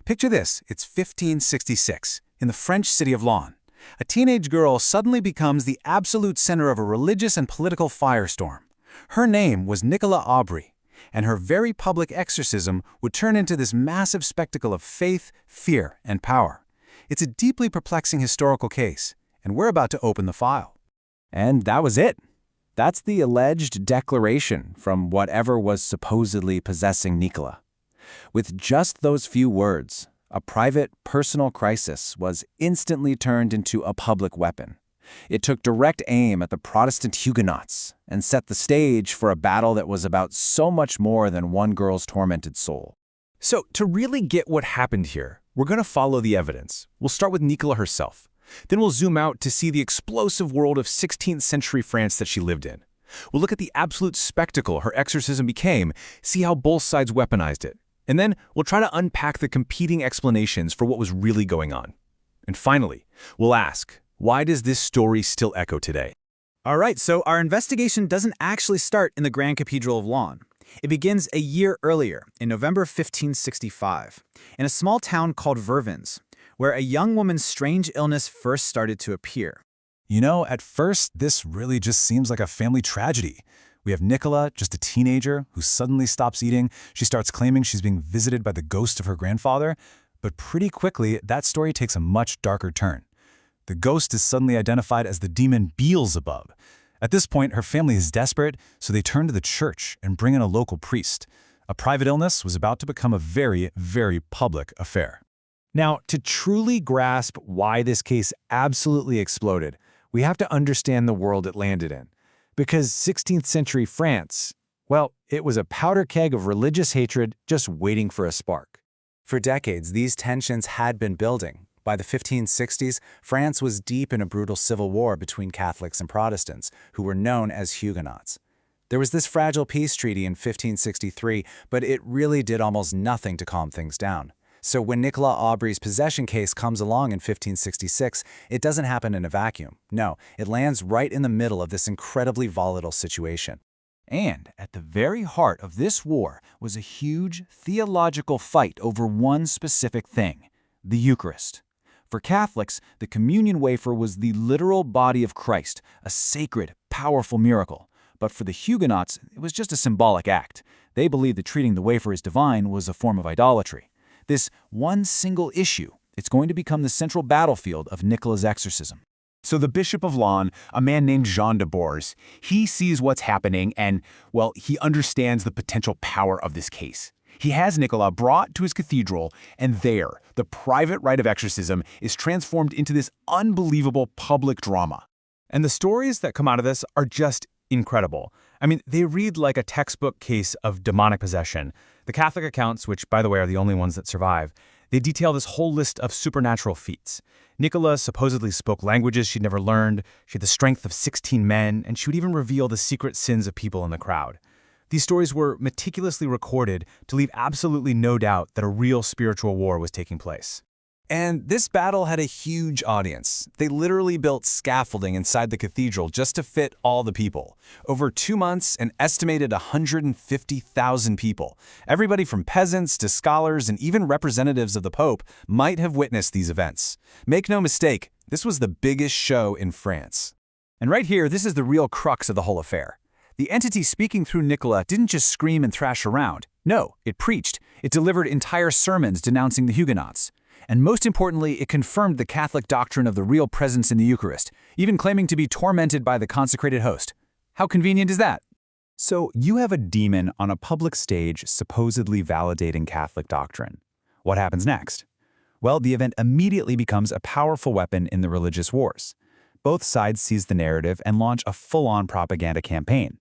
Picture this, it's 1566, in the French city of Laon. A teenage girl suddenly becomes the absolute center of a religious and political firestorm. Her name was Nicola Aubrey, and her very public exorcism would turn into this massive spectacle of faith, fear, and power. It's a deeply perplexing historical case, and we're about to open the file. And that was it. That's the alleged declaration from whatever was supposedly possessing Nicola. With just those few words, a private, personal crisis was instantly turned into a public weapon. It took direct aim at the Protestant Huguenots and set the stage for a battle that was about so much more than one girl's tormented soul. So, to really get what happened here, we're going to follow the evidence. We'll start with Nicola herself. Then we'll zoom out to see the explosive world of 16th century France that she lived in. We'll look at the absolute spectacle her exorcism became, see how both sides weaponized it. And then we'll try to unpack the competing explanations for what was really going on. And finally, we'll ask, why does this story still echo today? All right, so our investigation doesn't actually start in the Grand Cathedral of Laon. It begins a year earlier, in November 1565, in a small town called Vervins, where a young woman's strange illness first started to appear. You know, at first, this really just seems like a family tragedy. We have Nicola, just a teenager, who suddenly stops eating. She starts claiming she's being visited by the ghost of her grandfather. But pretty quickly, that story takes a much darker turn. The ghost is suddenly identified as the demon Beelzebub. At this point, her family is desperate, so they turn to the church and bring in a local priest. A private illness was about to become a very, very public affair. Now, to truly grasp why this case absolutely exploded, we have to understand the world it landed in. Because 16th century France, well, it was a powder keg of religious hatred just waiting for a spark. For decades, these tensions had been building. By the 1560s, France was deep in a brutal civil war between Catholics and Protestants, who were known as Huguenots. There was this fragile peace treaty in 1563, but it really did almost nothing to calm things down. So when Nicola Aubrey's possession case comes along in 1566, it doesn't happen in a vacuum. No, it lands right in the middle of this incredibly volatile situation. And at the very heart of this war was a huge theological fight over one specific thing, the Eucharist. For Catholics, the communion wafer was the literal body of Christ, a sacred, powerful miracle. But for the Huguenots, it was just a symbolic act. They believed that treating the wafer as divine was a form of idolatry. This one single issue, it's going to become the central battlefield of Nicola's exorcism. So the Bishop of Laon, a man named Jean de Bourges, he sees what's happening and, well, he understands the potential power of this case. He has Nicola brought to his cathedral, and there, the private rite of exorcism is transformed into this unbelievable public drama. And the stories that come out of this are just incredible. I mean, they read like a textbook case of demonic possession. The Catholic accounts, which, by the way, are the only ones that survive, they detail this whole list of supernatural feats. Nicola supposedly spoke languages she'd never learned, she had the strength of 16 men, and she would even reveal the secret sins of people in the crowd. These stories were meticulously recorded to leave absolutely no doubt that a real spiritual war was taking place. And this battle had a huge audience. They literally built scaffolding inside the cathedral just to fit all the people. Over 2 months, an estimated 150,000 people. Everybody from peasants to scholars and even representatives of the Pope might have witnessed these events. Make no mistake, this was the biggest show in France. And right here, this is the real crux of the whole affair. The entity speaking through Nicola didn't just scream and thrash around. No, it preached. It delivered entire sermons denouncing the Huguenots. And most importantly, it confirmed the Catholic doctrine of the real presence in the Eucharist, even claiming to be tormented by the consecrated host. How convenient is that? So you have a demon on a public stage supposedly validating Catholic doctrine. What happens next? Well, the event immediately becomes a powerful weapon in the religious wars. Both sides seize the narrative and launch a full-on propaganda campaign.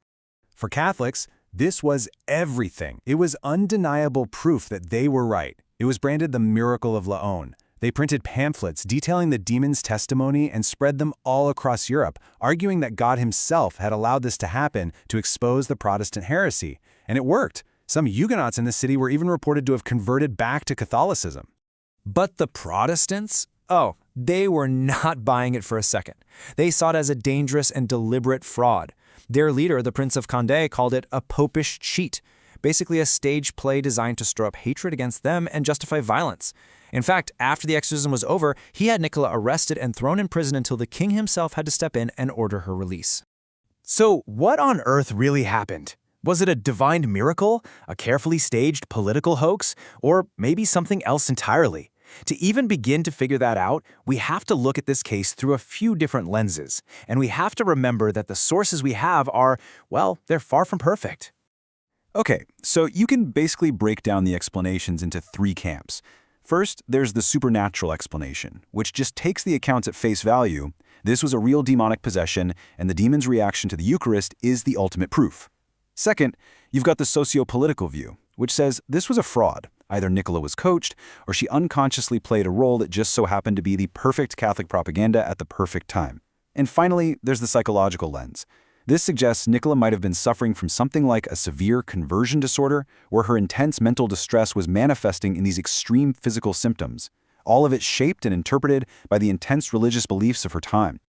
For Catholics, this was everything. It was undeniable proof that they were right. It was branded the Miracle of Laon. They printed pamphlets detailing the demon's testimony and spread them all across Europe, arguing that God himself had allowed this to happen to expose the Protestant heresy. And it worked. Some Huguenots in the city were even reported to have converted back to Catholicism. But the Protestants? Oh, they were not buying it for a second. They saw it as a dangerous and deliberate fraud. Their leader, the Prince of Condé, called it a popish cheat, basically a stage play designed to stir up hatred against them and justify violence. In fact, after the exorcism was over, he had Nicola arrested and thrown in prison until the king himself had to step in and order her release. So what on earth really happened? Was it a divine miracle, a carefully staged political hoax, or maybe something else entirely? To even begin to figure that out, we have to look at this case through a few different lenses, and we have to remember that the sources we have are, well, they're far from perfect. Okay, so you can basically break down the explanations into three camps. First, there's the supernatural explanation, which just takes the accounts at face value. This was a real demonic possession, and the demon's reaction to the Eucharist is the ultimate proof. Second, you've got the socio-political view, which says this was a fraud. Either Nicola was coached, or she unconsciously played a role that just so happened to be the perfect Catholic propaganda at the perfect time. And finally, there's the psychological lens. This suggests Nicola might have been suffering from something like a severe conversion disorder, where her intense mental distress was manifesting in these extreme physical symptoms, all of it shaped and interpreted by the intense religious beliefs of her time.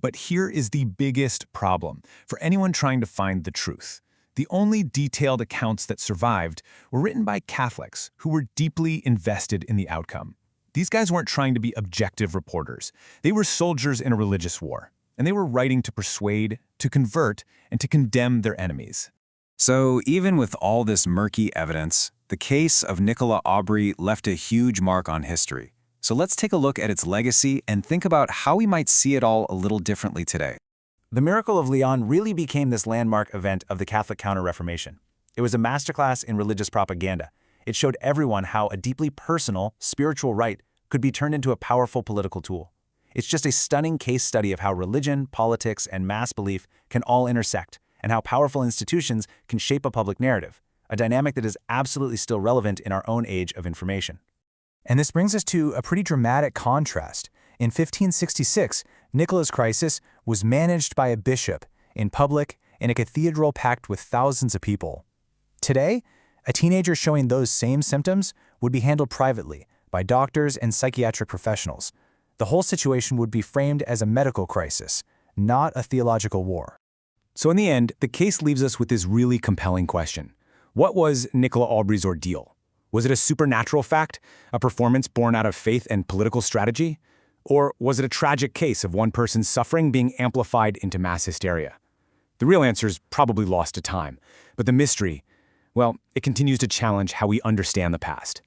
But here is the biggest problem for anyone trying to find the truth. The only detailed accounts that survived were written by Catholics who were deeply invested in the outcome. These guys weren't trying to be objective reporters. They were soldiers in a religious war, and they were writing to persuade, to convert, and to condemn their enemies. So even with all this murky evidence, the case of Nicola Aubrey left a huge mark on history. So let's take a look at its legacy and think about how we might see it all a little differently today. The miracle of Lyon really became this landmark event of the Catholic Counter-Reformation. It was a masterclass in religious propaganda. It showed everyone how a deeply personal, spiritual rite could be turned into a powerful political tool. It's just a stunning case study of how religion, politics, and mass belief can all intersect, and how powerful institutions can shape a public narrative, a dynamic that is absolutely still relevant in our own age of information. And this brings us to a pretty dramatic contrast. In 1566, Nicola's crisis was managed by a bishop, in public, in a cathedral packed with thousands of people. Today, a teenager showing those same symptoms would be handled privately by doctors and psychiatric professionals. The whole situation would be framed as a medical crisis, not a theological war. So in the end, the case leaves us with this really compelling question. What was Nicola Aubrey's ordeal? Was it a supernatural fact, a performance born out of faith and political strategy? Or was it a tragic case of one person's suffering being amplified into mass hysteria? The real answer is probably lost to time, but the mystery, well, it continues to challenge how we understand the past.